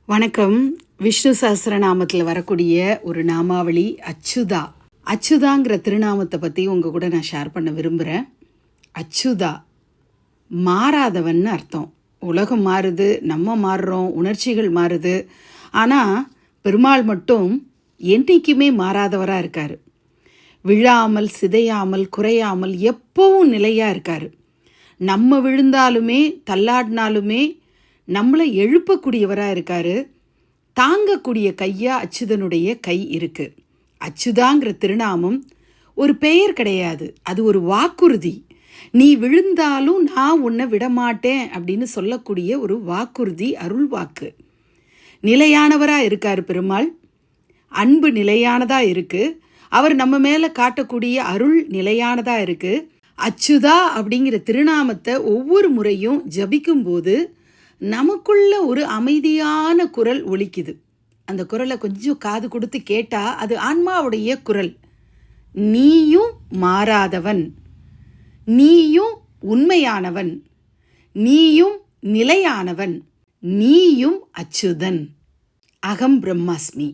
வணக்கம். விஷ்ணு சஹஸ்ரநாமத்தில் வரக்கூடிய ஒரு நாமாவளி அச்சுதா. அச்சுதாங்கிற திருநாமத்தை பற்றி உங்கள் கூட நான் ஷேர் பண்ண விரும்புகிறேன். அச்சுதா மாறாதவன்னு அர்த்தம். உலகம் மாறுது, நம்ம மாறுறோம், உணர்ச்சிகள் மாறுது. ஆனால் பெருமாள் மட்டும் என்றைக்குமே மாறாதவராக இருக்கார். விழாமல், சிதையாமல், குறையாமல் எப்பவும் நிலையாக இருக்கார். நம்ம விழுந்தாலுமே தள்ளாடினாலுமே நம்மளை எழுப்பக்கூடியவராக இருக்கார். தாங்கக்கூடிய கையாக அச்சுதனுடைய கை இருக்குது. அச்சுதாங்கிற திருநாமம் ஒரு பெயர் கிடையாது, அது ஒரு வாக்குறுதி. நீ விழுந்தாலும் நான் உன்னை விடமாட்டேன் அப்படின்னு சொல்லக்கூடிய ஒரு வாக்குறுதி, அருள் வாக்கு. நிலையானவராக இருக்கார் பெருமாள். அன்பு நிலையானதாக இருக்குது. அவர் நம்ம மேலே காட்டக்கூடிய அருள் நிலையானதாக இருக்குது. அச்சுதா அப்படிங்கிற திருநாமத்தை ஒவ்வொரு முறையும் ஜபிக்கும்போது நமக்குள்ள ஒரு அமைதியான குரல் ஒலிக்குது. அந்த குரலை கொஞ்சம் காது கொடுத்து கேட்டால் அது ஆன்மாவுடைய குரல். நீயும் மாறாதவன், நீயும் உண்மையானவன், நீயும் நிலையானவன், நீயும் அச்சுதன். அகம் பிரம்மாஸ்மி.